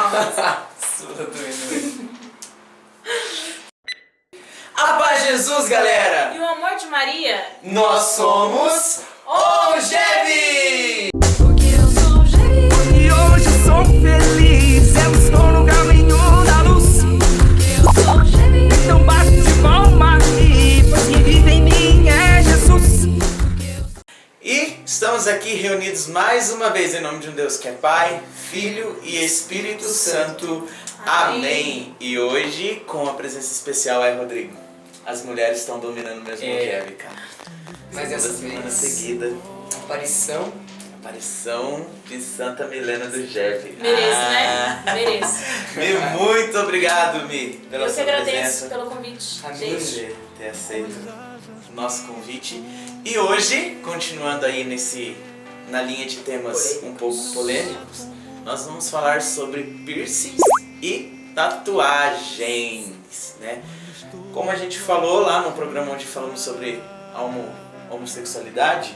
Sua doido. A paz de Jesus, galera! E o amor de Maria? Nós somos OGEV! Porque eu sou OGEV. E hoje sou feliz, eu estou no caminho da luz. Porque eu sou OGEV. Então bate de palma e pois quem vive em mim é Jesus. E estamos aqui reunidos mais uma vez em nome de um Deus que é Pai, Filho e Espírito Santo. Amém! E hoje, com a presença especial, Rodrigo. As mulheres estão dominando mesmo o OGEV, cara. Mas Segunda essa semana vez, seguida. aparição De Santa Milena do GEV. Mereço, né? Mereço. Mi, muito obrigado, Mi, pela Eu que sua agradeço presença. pelo convite, Amém. gente. Você ter aceito o nosso convite. E hoje, continuando aí na linha de temas um pouco polêmicos, nós vamos falar sobre piercings e tatuagens, né? Como a gente falou lá no programa onde falamos sobre homossexualidade,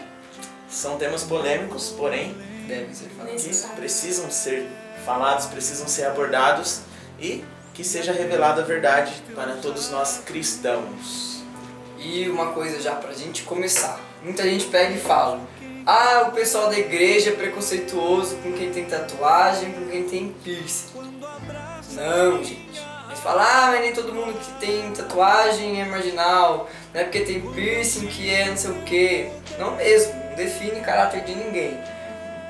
são temas polêmicos, porém deve ser falado. que precisam ser falados, precisam ser abordados e que seja revelada a verdade para todos nós cristãos. E uma coisa já pra gente começar. Muita gente pega e fala: ah, o pessoal da igreja é preconceituoso com quem tem tatuagem, com quem tem piercing. Não, gente. Eles falam: ah, mas nem todo mundo que tem tatuagem é marginal. Não é porque tem piercing que é não sei o quê. Não mesmo, não define caráter de ninguém.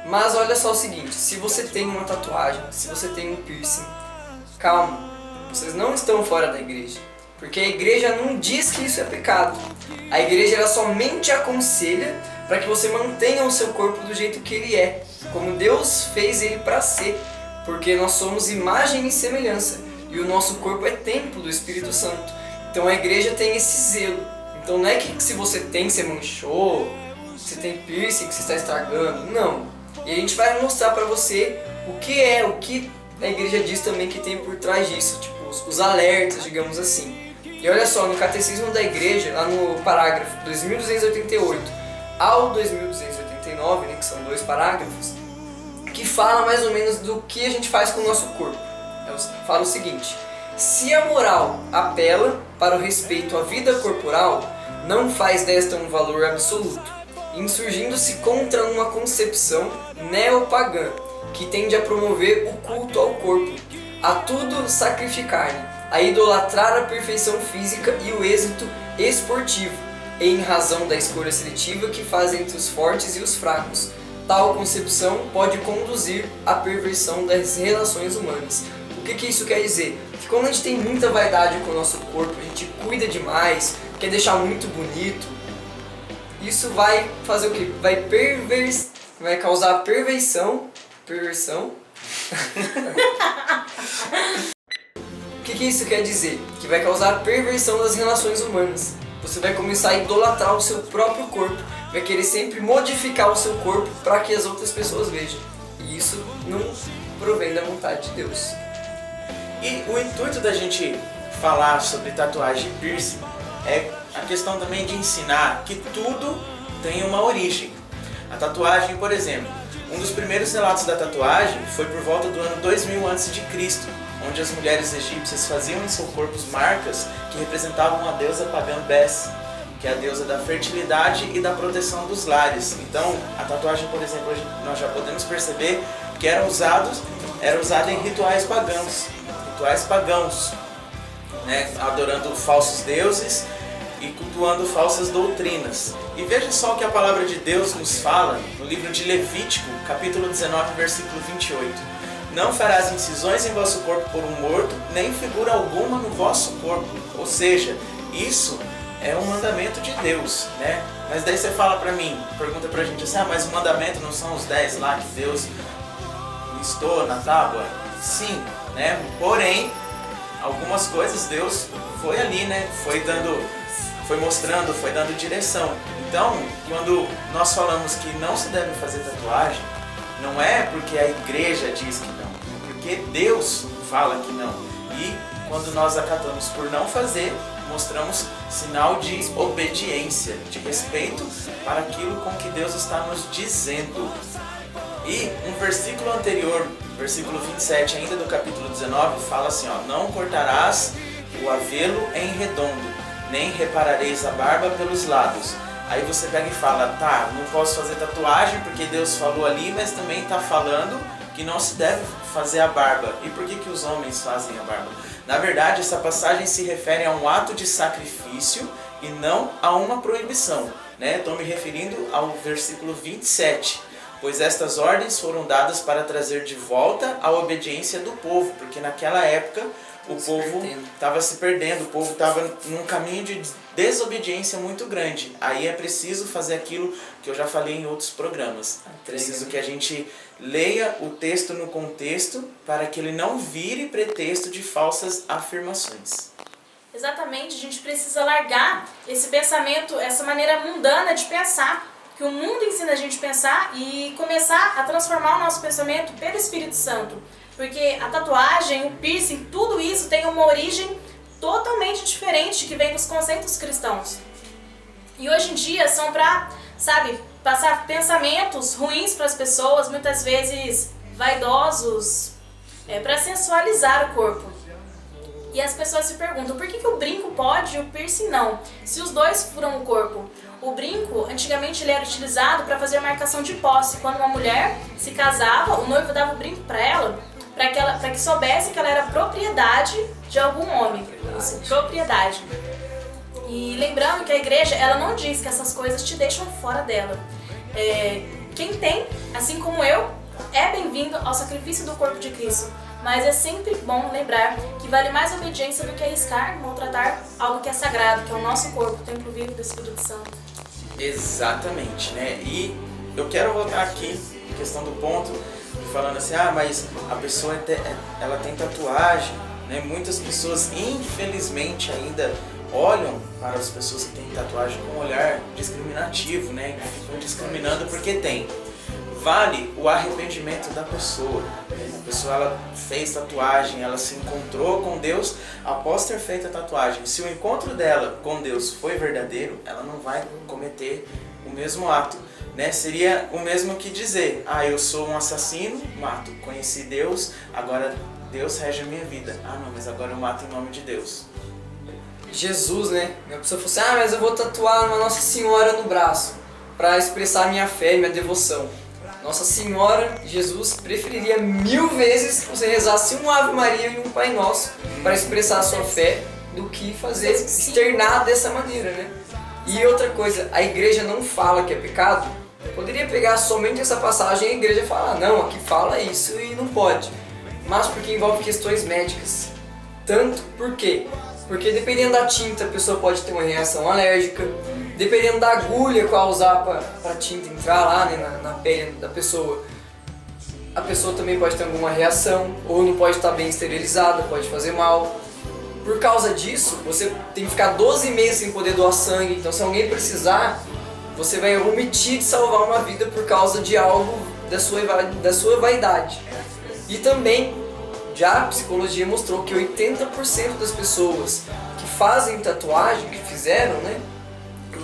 Mas olha só o seguinte, se você tem uma tatuagem, se você tem um piercing, calma, vocês não estão fora da igreja. Porque a igreja não diz que isso é pecado. A igreja ela somente aconselha para que você mantenha o seu corpo do jeito que ele é, como Deus fez ele para ser, porque nós somos imagem e semelhança, e o nosso corpo é templo do Espírito Santo. Então a igreja tem esse zelo. Então não é que se você tem, você manchou, você tem piercing, que você está estragando, não. E a gente vai mostrar para você o que a igreja diz também que tem por trás disso, tipo os alertas, digamos assim. E olha só, no Catecismo da Igreja, lá no parágrafo 2288 ao 2289, né, que são 2 parágrafos, que fala mais ou menos do que a gente faz com o nosso corpo. Fala o seguinte: se a moral apela para o respeito à vida corporal, não faz desta um valor absoluto, insurgindo-se contra uma concepção neopagã, que tende a promover o culto ao corpo, a tudo sacrificar-lhe, a idolatrar a perfeição física e o êxito esportivo, em razão da escolha seletiva que faz entre os fortes e os fracos. Tal concepção pode conduzir à perversão das relações humanas. O que isso quer dizer? Que quando a gente tem muita vaidade com o nosso corpo, a gente cuida demais, quer deixar muito bonito, isso vai fazer o quê? Vai causar perversão. O que isso quer dizer? Que vai causar perversão das relações humanas. Você vai começar a idolatrar o seu próprio corpo, vai querer sempre modificar o seu corpo para que as outras pessoas vejam. E isso não provém da vontade de Deus. E o intuito da gente falar sobre tatuagem e piercing é a questão também de ensinar que tudo tem uma origem. A tatuagem, por exemplo, um dos primeiros relatos da tatuagem foi por volta do ano 2000 a.C., onde as mulheres egípcias faziam em seu corpo marcas que representavam a deusa pagã Bes, que é a deusa da fertilidade e da proteção dos lares. Então, a tatuagem, por exemplo, hoje nós já podemos perceber que era usada em rituais pagãos, né? Adorando falsos deuses e cultuando falsas doutrinas. E veja só o que a palavra de Deus nos fala no livro de Levítico, capítulo 19, versículo 28. Não farás incisões em vosso corpo por um morto, nem figura alguma no vosso corpo. Ou seja, isso é um mandamento de Deus, né? Mas daí você fala pra mim, pergunta pra gente assim: ah, mas o mandamento não são os 10 lá que Deus listou na tábua? Sim, né? Porém, algumas coisas Deus foi ali, né? Foi mostrando, foi dando direção. Então, quando nós falamos que não se deve fazer tatuagem, não é porque a igreja diz que não, é porque Deus fala que não. E quando nós acatamos por não fazer, mostramos sinal de obediência, de respeito para aquilo com que Deus está nos dizendo. E um versículo anterior, versículo 27 ainda do capítulo 19, fala assim, ó, não cortarás o avelo em redondo, nem reparareis a barba pelos lados. Aí você pega e fala, tá, não posso fazer tatuagem porque Deus falou ali, mas também está falando que não se deve fazer a barba. E por que os homens fazem a barba? Na verdade, essa passagem se refere a um ato de sacrifício e não a uma proibição, né? Estou me referindo ao versículo 27. Pois estas ordens foram dadas para trazer de volta a obediência do povo, porque naquela época o povo estava se perdendo, o povo estava num caminho de desobediência muito grande. Aí é preciso fazer aquilo que eu já falei em outros programas. Preciso que a gente leia o texto no contexto para que ele não vire pretexto de falsas afirmações. Exatamente, a gente precisa largar esse pensamento, essa maneira mundana de pensar, que o mundo ensina a gente a pensar, e começar a transformar o nosso pensamento pelo Espírito Santo. Porque a tatuagem, o piercing, tudo isso tem uma origem totalmente diferente que vem dos conceitos cristãos. E hoje em dia são para, sabe, passar pensamentos ruins para as pessoas, muitas vezes vaidosos, para sensualizar o corpo. E as pessoas se perguntam, por que o brinco pode e o piercing não? Se os dois furam o corpo. O brinco, antigamente, ele era utilizado para fazer marcação de posse. Quando uma mulher se casava, o noivo dava o brinco para ela, para que soubesse que ela era propriedade de algum homem. Isso, propriedade. E lembrando que a igreja, ela não diz que essas coisas te deixam fora dela. Quem tem, assim como eu, é bem-vindo ao sacrifício do corpo de Cristo. Mas é sempre bom lembrar que vale mais a obediência do que arriscar maltratar algo que é sagrado, que é o nosso corpo, o templo vivo do Espírito Santo. Exatamente, né? E eu quero voltar aqui, questão do ponto, falando assim, mas a pessoa ela tem tatuagem, né? Muitas pessoas, infelizmente, ainda olham para as pessoas que têm tatuagem com um olhar discriminativo, né? Ficam discriminando porque tem. Vale o arrependimento da pessoa. A pessoa, ela fez tatuagem, ela se encontrou com Deus após ter feito a tatuagem. Se o encontro dela com Deus foi verdadeiro, ela não vai cometer o mesmo ato, né? Seria o mesmo que dizer, eu sou um assassino, mato, conheci Deus, agora Deus rege a minha vida. Não, mas agora eu mato em nome de Deus. Jesus, né? A pessoa falou assim, mas eu vou tatuar uma Nossa Senhora no braço para expressar minha fé e minha devoção. Nossa Senhora, Jesus, preferiria 1000 vezes que você rezasse um Ave Maria e um Pai Nosso para expressar a sua fé do que fazer, externar dessa maneira, né? E outra coisa, a igreja não fala que é pecado. Poderia pegar somente essa passagem e a igreja falar, não, aqui fala isso e não pode. Mas porque envolve questões médicas. Tanto por quê? Porque dependendo da tinta, a pessoa pode ter uma reação alérgica. Dependendo da agulha qual usar para a tinta entrar lá, né, na pele da pessoa, a pessoa também pode ter alguma reação, ou não pode estar bem esterilizada, pode fazer mal. Por causa disso, você tem que ficar 12 meses sem poder doar sangue, então se alguém precisar, você vai omitir de salvar uma vida por causa de algo da sua vaidade. E também, já a psicologia mostrou que 80% das pessoas que fazem tatuagem, que fizeram, né,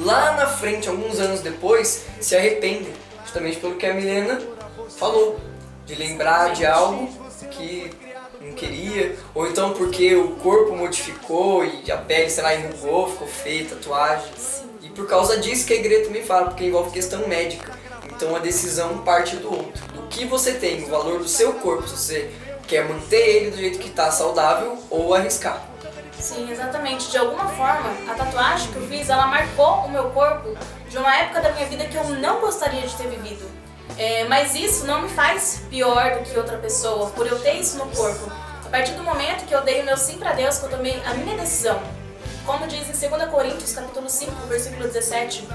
lá na frente, alguns anos depois, se arrependem, justamente pelo que a Milena falou, de lembrar de algo que não queria, ou então porque o corpo modificou e a pele, sei lá, enrugou, ficou feia, tatuagem. E por causa disso que a igreja também fala, porque envolve questão médica. Então a decisão parte do outro. Do que você tem, o valor do seu corpo, se você quer manter ele do jeito que está saudável ou arriscar. Sim, exatamente. De alguma forma, a tatuagem que eu fiz, ela marcou o meu corpo de uma época da minha vida que eu não gostaria de ter vivido. Mas isso não me faz pior do que outra pessoa, por eu ter isso no corpo. A partir do momento que eu dei o meu sim para Deus, que eu tomei a minha decisão. Como diz em 2 Coríntios, capítulo 5, versículo 17,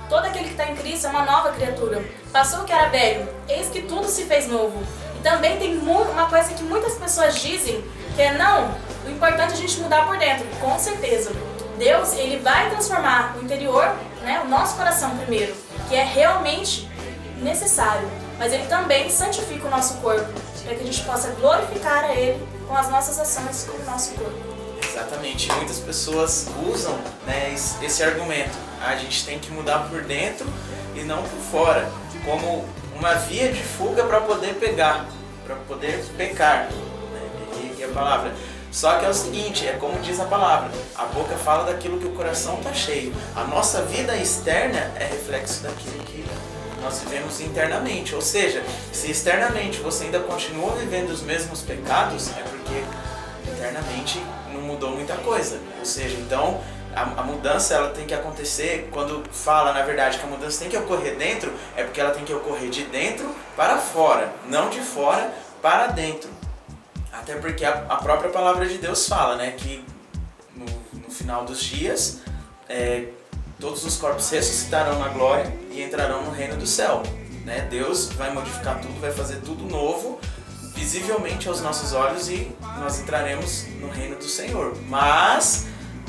todo aquele que está em Cristo é uma nova criatura. Passou o que era velho, eis que tudo se fez novo. E também tem uma coisa que muitas pessoas dizem, que é não, o importante é a gente mudar por dentro, com certeza. Deus, ele vai transformar o interior, né, o nosso coração primeiro, que é realmente necessário. Mas ele também santifica o nosso corpo, para que a gente possa glorificar a ele com as nossas ações com o nosso corpo. Exatamente. Muitas pessoas usam, né, esse argumento. A gente tem que mudar por dentro e não por fora. Como uma via de fuga para poder pegar, para poder pecar, né? E a palavra. Só que é o seguinte, é como diz a palavra, a boca fala daquilo que o coração está cheio. A nossa vida externa é reflexo daquilo que nós vivemos internamente. Ou seja, se externamente você ainda continua vivendo os mesmos pecados, é porque internamente não mudou muita coisa. Ou seja, então a mudança ela tem que acontecer, quando fala na verdade que a mudança tem que ocorrer dentro, é porque ela tem que ocorrer de dentro para fora, não de fora para dentro. Até porque a própria palavra de Deus fala, né, que no final dos dias todos os corpos ressuscitarão na glória e entrarão no reino do céu, né? Deus vai modificar tudo, vai fazer tudo novo, visivelmente aos nossos olhos, e nós entraremos no reino do Senhor. Mas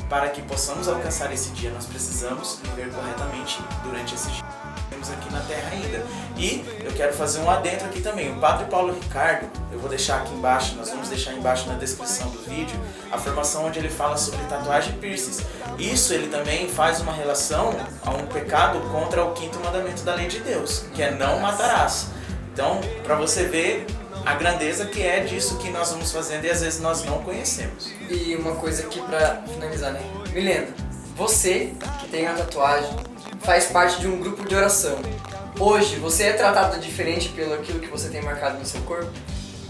para que possamos alcançar esse dia, nós precisamos viver corretamente durante esse dia que temos aqui na terra ainda. E eu quero fazer um adentro aqui também. O Padre Paulo Ricardo, eu vou deixar aqui embaixo, nós vamos deixar embaixo na descrição do vídeo, a formação onde ele fala sobre tatuagem e piercings. Isso ele também faz uma relação a um pecado contra o 5º mandamento da lei de Deus, que é não matarás. Então, para você ver a grandeza que é disso que nós vamos fazendo e às vezes nós não conhecemos. E uma coisa aqui pra finalizar, né? Milena, você que tem a tatuagem faz parte de um grupo de oração. Hoje, você é tratado diferente pelo aquilo que você tem marcado no seu corpo?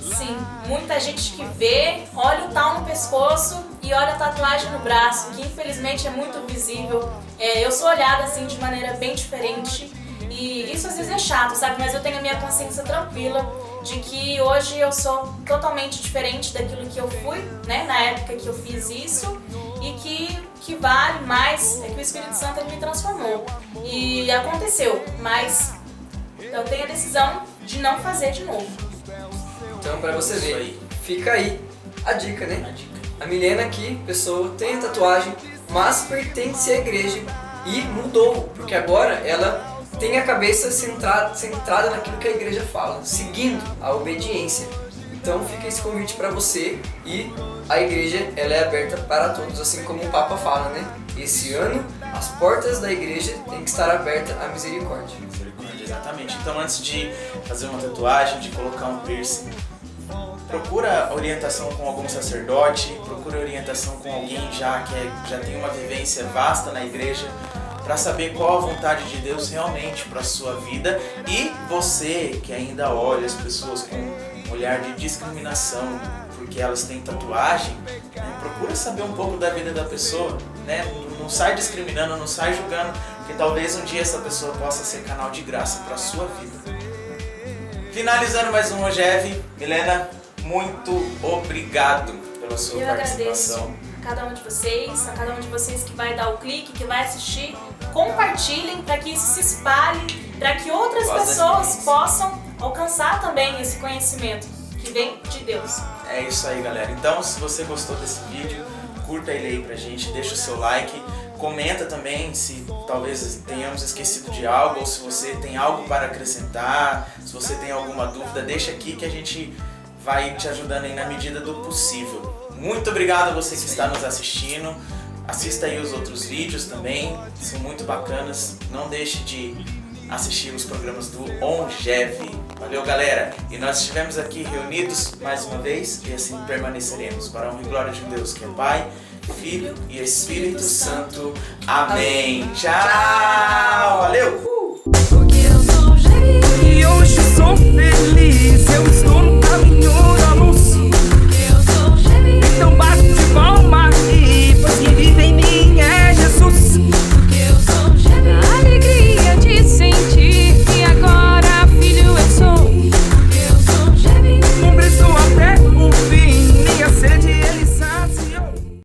Sim, muita gente que vê, olha o tal no pescoço e olha a tatuagem no braço, que infelizmente é muito visível. Eu sou olhada assim de maneira bem diferente e isso às vezes é chato, sabe? Mas eu tenho a minha consciência tranquila de que hoje eu sou totalmente diferente daquilo que eu fui, né? Na época que eu fiz isso, e que vale mais é que o Espírito Santo ele me transformou. E aconteceu, mas eu tenho a decisão de não fazer de novo. Então, pra você Isso ver, aí. fica aí a dica, né? A dica. A Milena aqui, pessoa, tem a tatuagem, mas pertence à igreja e mudou, porque agora ela tem a cabeça centrada naquilo que a igreja fala, seguindo a obediência. Então fica esse convite para você, e a igreja ela é aberta para todos, assim como o Papa fala, né? Esse ano as portas da igreja têm que estar abertas à misericórdia. Misericórdia, exatamente. Então antes de fazer uma tatuagem, de colocar um piercing, procura orientação com algum sacerdote, procura orientação com alguém já tem uma vivência vasta na igreja, para saber qual a vontade de Deus realmente para a sua vida. E você que ainda olha as pessoas com um olhar de discriminação porque elas têm tatuagem, né, procura saber um pouco da vida da pessoa, né? Não sai discriminando, não sai julgando, porque talvez um dia essa pessoa possa ser canal de graça para a sua vida. Finalizando mais um OGEV, Milena, muito obrigado pela sua participação. Agradeço a cada um de vocês que vai dar o clique, que vai assistir. Compartilhem para que isso se espalhe, para que outras pessoas possam alcançar também esse conhecimento que vem de Deus. É isso aí, galera. Então, se você gostou desse vídeo, curta ele aí pra gente, deixa o seu like, comenta também se talvez tenhamos esquecido de algo, ou se você tem algo para acrescentar, se você tem alguma dúvida, deixa aqui que a gente vai te ajudando aí na medida do possível. Muito obrigado a você que está nos assistindo. Assista aí os outros vídeos também, são muito bacanas. Não deixe de assistir os programas do ONGEV. Valeu, galera! E nós estivemos aqui reunidos mais uma vez e assim permaneceremos, para a honra e glória de um Deus que é Pai, Filho e Espírito Santo. Amém! Tchau! Valeu!